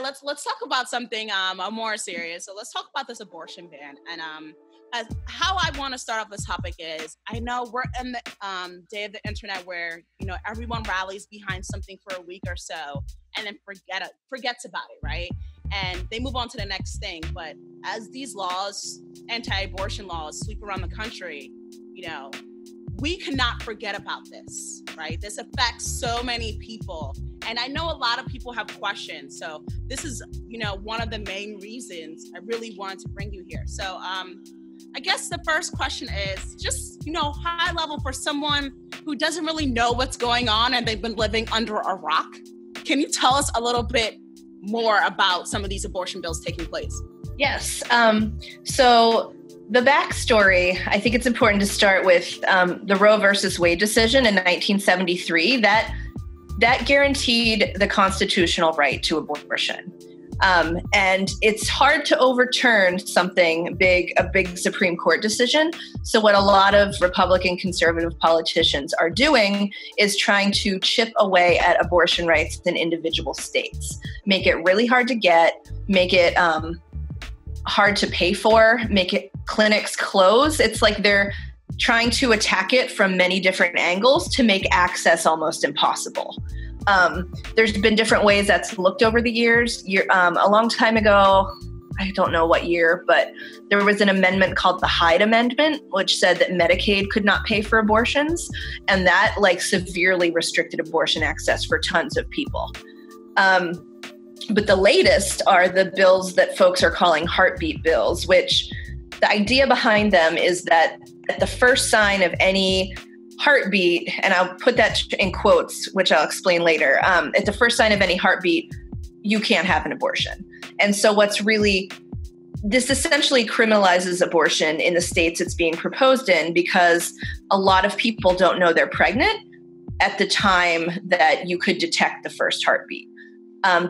right, let's talk about something more serious. So let's talk about this abortion ban. And how I want to start off this topic is, I know we're in the day of the internet where, you know, everyone rallies behind something for a week or so and then forgets about it, right? And they move on to the next thing. But as these laws, anti-abortion laws, sweep around the country, you know, we cannot forget about this, right? This affects so many people. And I know a lot of people have questions. So this is, you know, one of the main reasons I really wanted to bring you here. So I guess the first question is just, you know, high level for someone who doesn't really know what's going on and they've been living under a rock. Can you tell us a little bit more about some of these abortion bills taking place? Yes. So the backstory, I think it's important to start with the Roe versus Wade decision in 1973 that guaranteed the constitutional right to abortion. And it's hard to overturn something big, a big Supreme Court decision. So what a lot of Republican conservative politicians are doing is trying to chip away at abortion rights in individual states, make it really hard to get, make it hard to pay for, make it clinics close. It's like they're trying to attack it from many different angles to make access almost impossible. There's been different ways that's looked over the years. A long time ago, I don't know what year, but there was an amendment called the Hyde Amendment, which said that Medicaid could not pay for abortions. And that like severely restricted abortion access for tons of people. But the latest are the bills that folks are calling heartbeat bills, which the idea behind them is that at the first sign of any heartbeat, and I'll put that in quotes, which I'll explain later, at the first sign of any heartbeat, you can't have an abortion. And so this essentially criminalizes abortion in the states it's being proposed in, because a lot of people don't know they're pregnant at the time that you could detect the first heartbeat.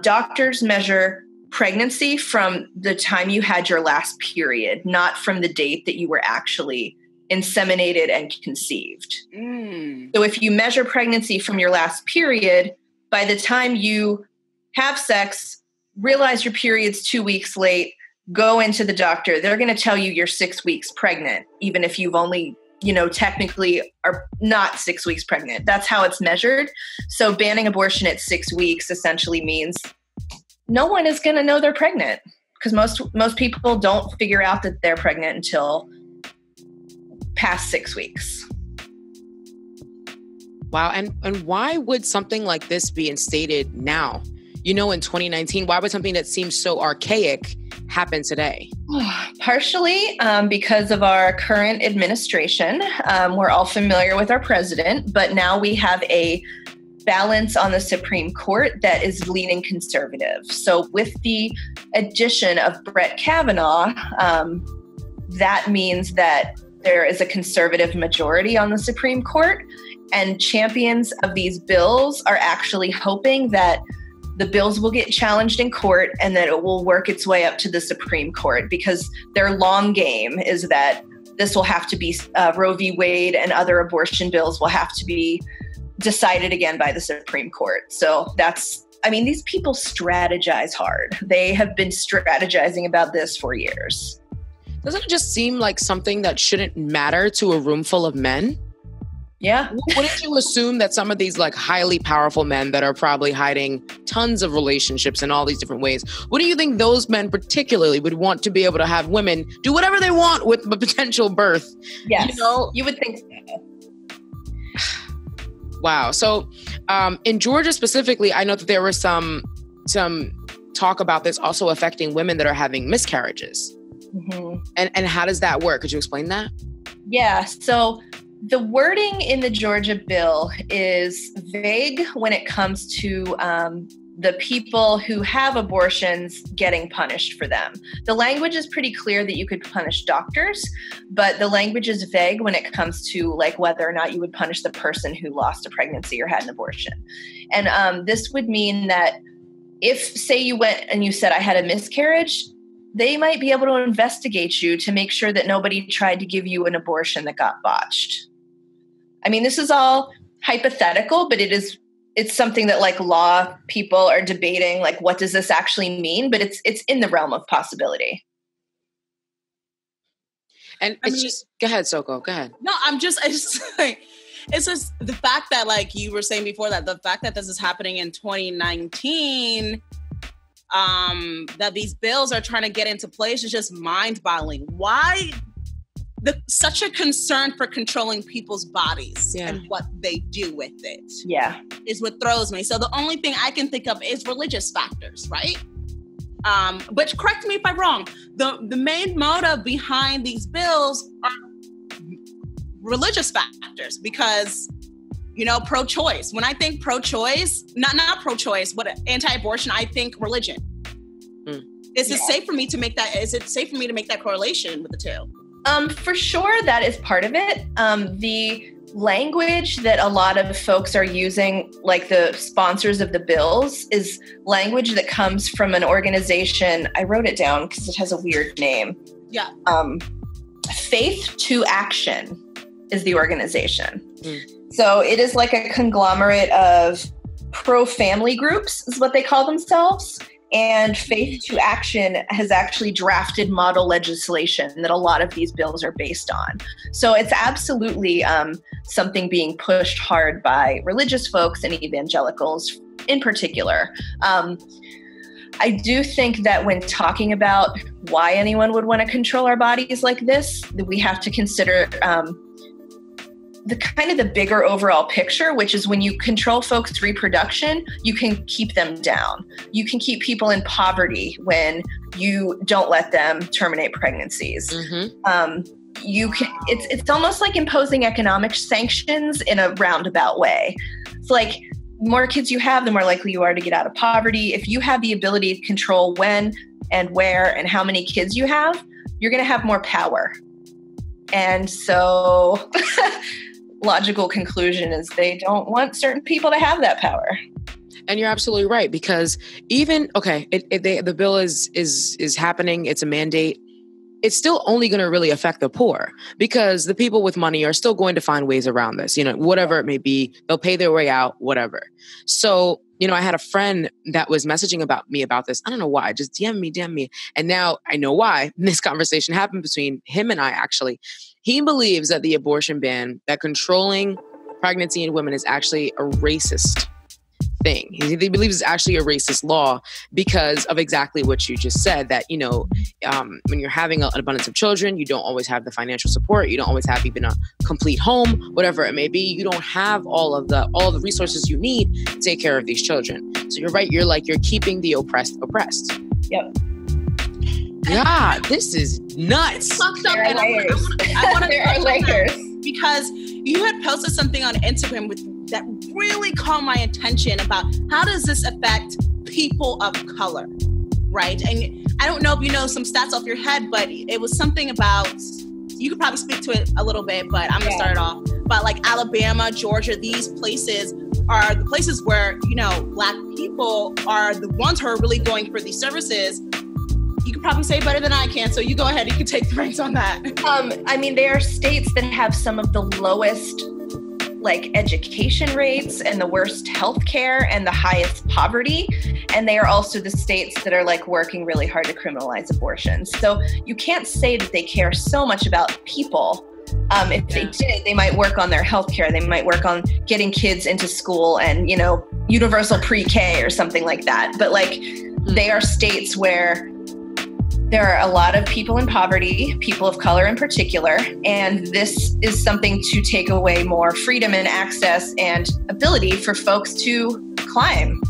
Doctors measure pregnancy from the time you had your last period, not from the date that you were actually inseminated and conceived. So if you measure pregnancy from your last period, by the time you have sex, realize your period's 2 weeks late, go into the doctor, they're going to tell you you're 6 weeks pregnant, even if you've only, you know, technically are not 6 weeks pregnant. That's how it's measured. So banning abortion at 6 weeks essentially means no one is going to know they're pregnant, because most people don't figure out that they're pregnant until past 6 weeks. Wow. And why would something like this be instated now? You know, in 2019, why would something that seems so archaic happen today? Partially because of our current administration. We're all familiar with our president, but now we have a balance on the Supreme Court that is leaning conservative. So with the addition of Brett Kavanaugh, that means that there is a conservative majority on the Supreme Court, and champions of these bills are actually hoping that the bills will get challenged in court and that it will work its way up to the Supreme Court, because their long game is that this will have to be Roe v. Wade and other abortion bills will have to be decided again by the Supreme Court. So these people strategize hard. They have been strategizing about this for years. Doesn't it just seem like something that shouldn't matter to a room full of men? Yeah. Wouldn't you assume that some of these like highly powerful men that are probably hiding tons of relationships in all these different ways, what do you think those men particularly would want to be able to have women do whatever they want with a potential birth? Yes, you know? You would think so. Wow. So in Georgia specifically, I know that there was some talk about this also affecting women that are having miscarriages. Mm-hmm. And how does that work? Could you explain that? Yeah. So the wording in the Georgia bill is vague when it comes to the people who have abortions getting punished for them. The language is pretty clear that you could punish doctors, but the language is vague when it comes to like whether or not you would punish the person who lost a pregnancy or had an abortion. And this would mean that if, say, you went and you said, I had a miscarriage, they might be able to investigate you to make sure that nobody tried to give you an abortion that got botched. I mean, this is all hypothetical, but it is it's something that like law people are debating, like, what does this actually mean? But it's in the realm of possibility. And it's just, go ahead, Soko, go ahead. No, I just like, it's just the fact that, like you were saying before, that the fact that this is happening in 2019, that these bills are trying to get into place is just mind-boggling. Why such a concern for controlling people's bodies and what they do with it? Yeah, is what throws me. So the only thing I can think of is religious factors, right? But correct me if I'm wrong. The main motive behind these bills are religious factors, because, you know, pro-choice. When I think pro-choice, not pro-choice, but anti-abortion, I think religion. Is it safe for me to make that? Is it safe for me to make that correlation with the two? For sure, that is part of it. The language that a lot of folks are using, like the sponsors of the bills, is language that comes from an organization. I wrote it down because it has a weird name. Yeah. Faith to Action is the organization. So it is like a conglomerate of pro-family groups, is what they call themselves. And Faith to Action has actually drafted model legislation that a lot of these bills are based on. So it's absolutely something being pushed hard by religious folks and evangelicals in particular. I do think that when talking about why anyone would want to control our bodies like this, that we have to consider the kind of the bigger overall picture, which is when you control folks' reproduction, you can keep them down. You can keep people in poverty when you don't let them terminate pregnancies. You can. It's almost like imposing economic sanctions in a roundabout way. It's like, the more kids you have, the more likely you are to get out of poverty. If you have the ability to control when and where and how many kids you have, you're going to have more power. And so logical conclusion is they don't want certain people to have that power. And you're absolutely right, because even, the bill is happening. It's a mandate. It's still only going to really affect the poor, because the people with money are still going to find ways around this, whatever it may be. They'll pay their way out, whatever. So, I had a friend that was messaging me about this. I don't know why, just DM me. And now I know why this conversation happened between him and I, actually. He believes that the abortion ban, that controlling pregnancy in women, is actually a racist thing. He believes it's actually a racist law because of exactly what you just said, that, when you're having an abundance of children, you don't always have the financial support. You don't always have even a complete home, whatever it may be. You don't have all the resources you need to take care of these children. So you're right. You're keeping the oppressed oppressed. Yep. God, this is nuts. It's fucked up. There are layers. I want to there are layers. Because you had posted something on Instagram that really caught my attention about how does this affect people of color, right? And I don't know if you know some stats off your head, but it was something about, you could probably speak to it a little bit, but I'm gonna start it off. But like Alabama, Georgia, these places are the places where, Black people are the ones who are really going for these services. You can probably say better than I can, so you go ahead. You can take the reins on that. There are states that have some of the lowest, education rates and the worst healthcare and the highest poverty, and they are also the states that are working really hard to criminalize abortion. So you can't say that they care so much about people. If they did, they might work on their healthcare. They might work on getting kids into school and universal pre-K or something like that. But they are states where there are a lot of people in poverty, people of color in particular, and this is something to take away more freedom and access and ability for folks to climb.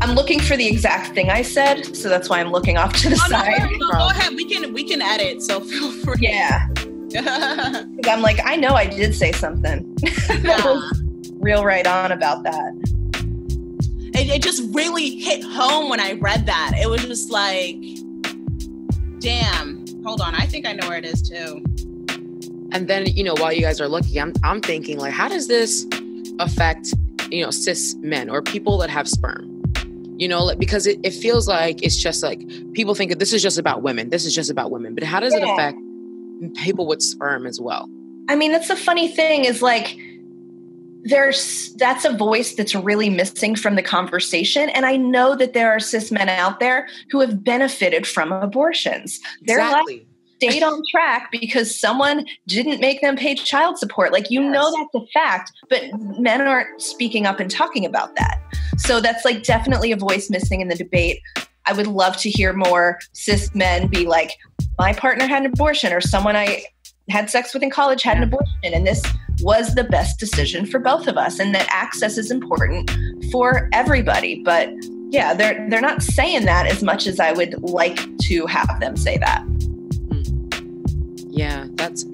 I'm looking for the exact thing I said, so that's why I'm looking off to the side. No, go ahead. We can edit, so feel free. Yeah. Because I'm I know I did say something. Real right on about that. It just really hit home when I read that. It was just damn, hold on. I think I know where it is too. And then, while you guys are looking, I'm thinking how does this affect, cis men or people that have sperm? Because it feels like it's just people think that this is just about women. This is just about women. But how does it affect people with sperm as well? That's the funny thing is that's a voice that's really missing from the conversation. And I know that there are cis men out there who have benefited from abortions. Their life stayed on track because someone didn't make them pay child support. Like, you know, that's a fact, but men aren't speaking up and talking about that. So that's like definitely a voice missing in the debate. I would love to hear more cis men be like, my partner had an abortion, or someone I had sex with in college had an abortion, and this was the best decision for both of us, and that access is important for everybody. But yeah, they're not saying that as much as I would like to have them say that. Yeah, that's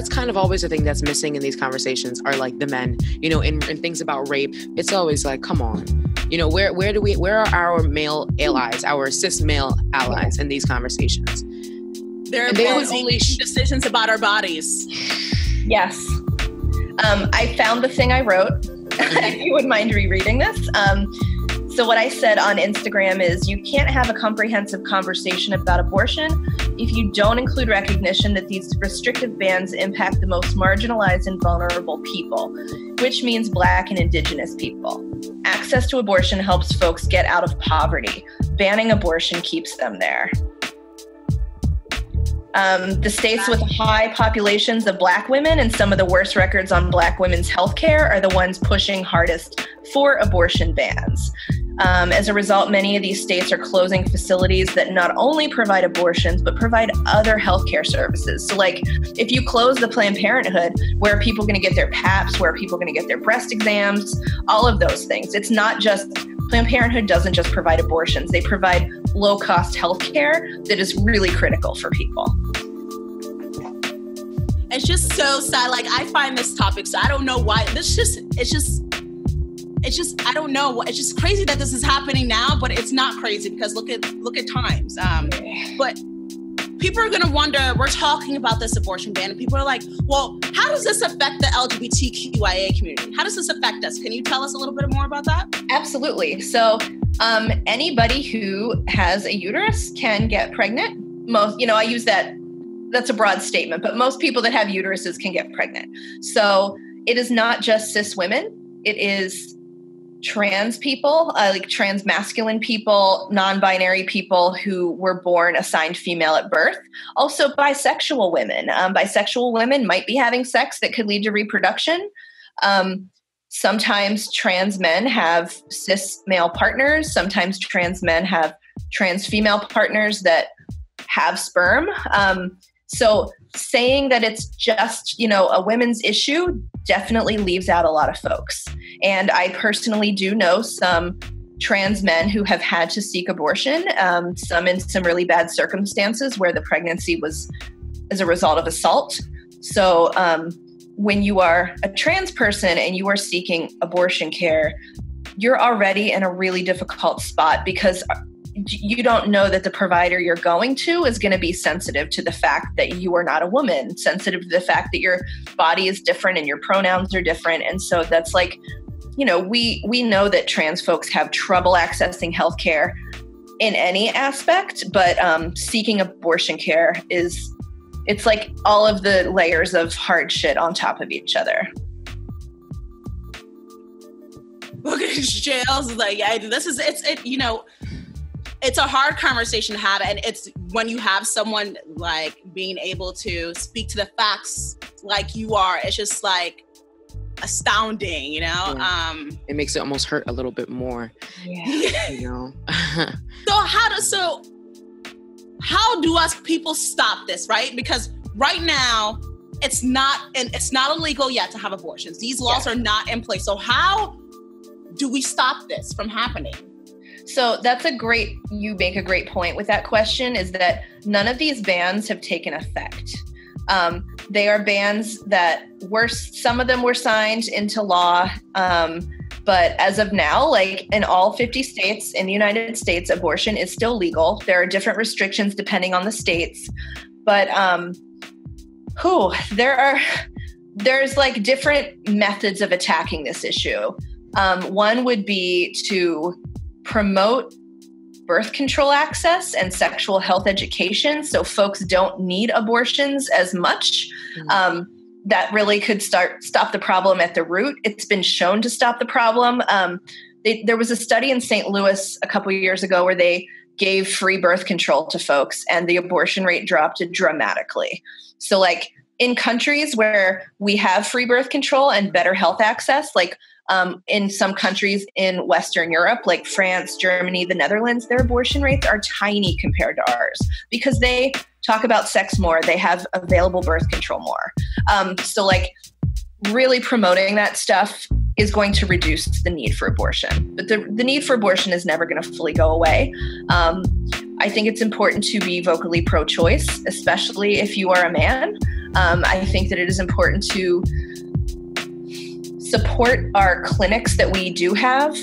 kind of always the thing that's missing in these conversations are like the men, you know, in things about rape. It's always like, come on, you know, where are our male allies, our cis male allies in these conversations? They would only decisions about our bodies. Yes. I found the thing I wrote. If you wouldn't mind rereading this. So what I said on Instagram is, you can't have a comprehensive conversation about abortion if you don't include recognition that these restrictive bans impact the most marginalized and vulnerable people, which means Black and Indigenous people. Access to abortion helps folks get out of poverty. Banning abortion keeps them there. The states with high populations of Black women and some of the worst records on Black women's health care are the ones pushing hardest for abortion bans. As a result, many of these states are closing facilities that not only provide abortions, but provide other healthcare services. So like, if you close the Planned Parenthood, where are people going to get their PAPs? Where are people going to get their breast exams? All of those things. It's not just, Planned Parenthood doesn't just provide abortions. They provide low-cost healthcare that is really critical for people. It's just so sad. Like, I find this topic, so I don't know why. I don't know. It's just crazy that this is happening now, but it's not crazy because look at times. But people are going to wonder, we're talking about this abortion ban, and people are like, well, how does this affect the LGBTQIA community? How does this affect us? Can you tell us a little bit more about that? Absolutely. So anybody who has a uterus can get pregnant. I use that's a broad statement, but most people that have uteruses can get pregnant. So it is not just cis women. It is trans people, like trans masculine people, non-binary people who were born assigned female at birth. Also bisexual women. Bisexual women might be having sex that could lead to reproduction. Sometimes trans men have cis male partners. Sometimes trans men have trans female partners that have sperm. So saying that it's just, a women's issue definitely leaves out a lot of folks. And I personally do know some trans men who have had to seek abortion, some in some really bad circumstances where the pregnancy was as a result of assault. So when you are a trans person and you are seeking abortion care, you're already in a really difficult spot because you don't know that the provider you're going to is going to be sensitive to the fact that you are not a woman, sensitive to the fact that your body is different and your pronouns are different. And so that's like, we know that trans folks have trouble accessing healthcare in any aspect, but seeking abortion care it's like all of the layers of hard shit on top of each other. Look at Jails like, yeah, it's a hard conversation to have, and it's when you have someone like being able to speak to the facts like you are, it's just like astounding, Yeah. It makes it almost hurt a little bit more. Yeah. So how do us people stop this, right? Because right now it's not illegal yet to have abortions. These laws are not in place. So how do we stop this from happening? So you make a great point with that question, is that none of these bans have taken effect. They are bans that some of them were signed into law. But as of now, like in all 50 states in the United States, abortion is still legal. There are different restrictions depending on the states, but there's like different methods of attacking this issue. One would be to promote birth control access and sexual health education so folks don't need abortions as much. that really could stop the problem at the root. It's been shown to stop the problem. There was a study in St. Louis a couple of years ago where they gave free birth control to folks and the abortion rate dropped dramatically. So like in countries where we have free birth control and better health access, like in some countries in Western Europe, like France, Germany, the Netherlands, their abortion rates are tiny compared to ours because they talk about sex more. They have available birth control more. So like really promoting that stuff is going to reduce the need for abortion. But the need for abortion is never going to fully go away. I think it's important to be vocally pro-choice, especially if you are a man. I think that it is important to support our clinics that we do have.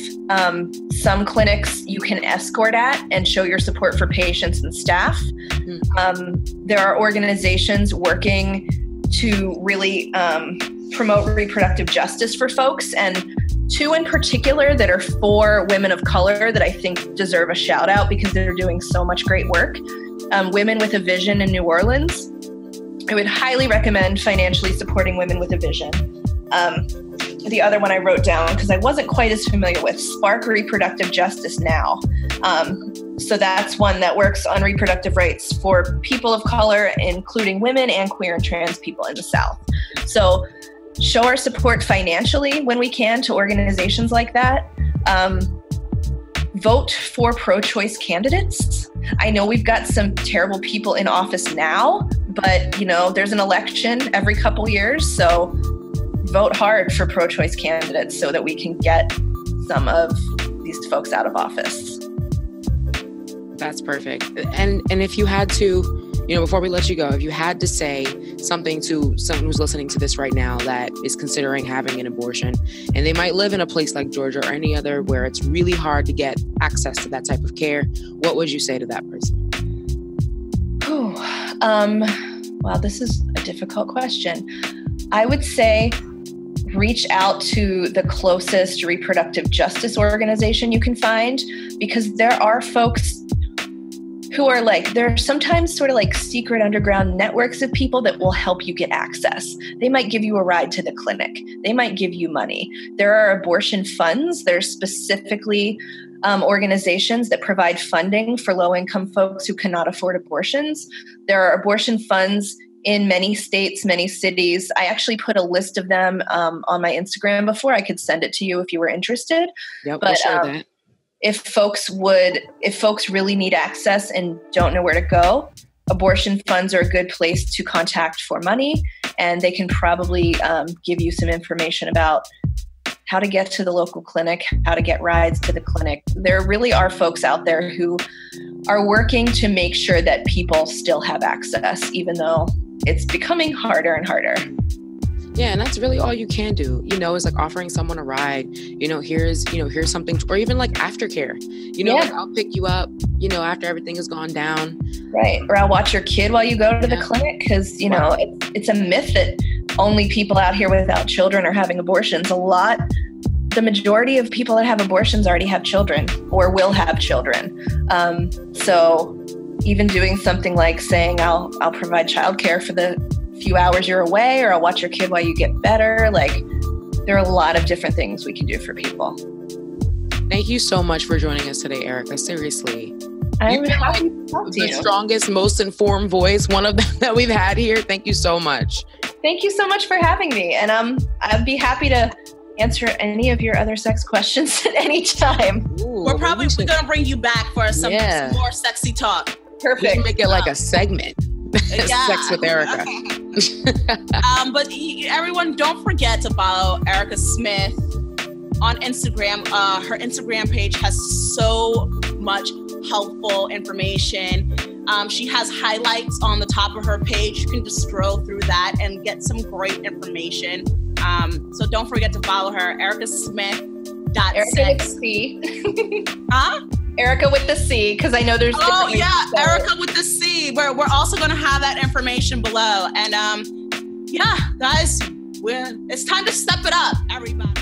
Some clinics you can escort at and show your support for patients and staff. There are organizations working to really promote reproductive justice for folks, and two in particular that are for women of color that I think deserve a shout out because they're doing so much great work. Women with a Vision in New Orleans. I would highly recommend financially supporting Women with a Vision. The other one I wrote down because I wasn't quite as familiar with, Spark Reproductive Justice Now. So that's one that works on reproductive rights for people of color, including women and queer and trans people in the South. So show our support financially when we can to organizations like that. Vote for pro-choice candidates. I know we've got some terrible people in office now, but you know, there's an election every couple years, so vote hard for pro-choice candidates so that we can get some of these folks out of office. That's perfect. And if you had to, you know, before we let you go, if you had to say something to someone who's listening to this right now that is considering having an abortion, and they might live in a place like Georgia or any other where it's really hard to get access to that type of care, what would you say to that person? Wow, this is a difficult question. I would say reach out to the closest reproductive justice organization you can find, because there are folks who are like, there are sometimes sort of like secret underground networks of people that will help you get access. They might give you a ride to the clinic. They might give you money. There are abortion funds. There's specifically organizations that provide funding for low-income folks who cannot afford abortions. There are abortion funds in many states, many cities. I actually put a list of them on my Instagram before. I could send it to you if you were interested. Yep, but, we'll share that. If folks really need access and don't know where to go, abortion funds are a good place to contact for money, and they can probably give you some information about how to get to the local clinic, how to get rides to the clinic. There really are folks out there who are working to make sure that people still have access, even though it's becoming harder and harder. Yeah, and that's really all you can do, you know, is like offering someone a ride, you know, here's something, or even like aftercare, you know, like I'll pick you up, you know, after everything has gone down. Right. Or I'll watch your kid while you go to the clinic, because, you know, it's a myth that only people out here without children are having abortions. The majority of people that have abortions already have children or will have children. So even doing something like saying, I'll provide childcare for the few hours you're away, or I'll watch your kid while you get better. Like, there are a lot of different things we can do for people. Thank you so much for joining us today, Erica. Seriously. I'm happy to talk to you. The strongest, most informed voice, one of them that we've had here. Thank you so much. Thank you so much for having me. And I'd be happy to answer any of your other sex questions at any time. Ooh, we're going to bring you back for some more sexy talk. Perfect. We can make it like a segment. Sex with Erica. But everyone, don't forget to follow Erica Smith on Instagram. Her Instagram page has so much helpful information. She has highlights on the top of her page. You can just scroll through that and get some great information. So don't forget to follow her, Erica Smith. Erica with the C. Huh? Erica with the C, because I know there's Erica with the C. We're also going to have that information below. And guys, it's time to step it up, everybody.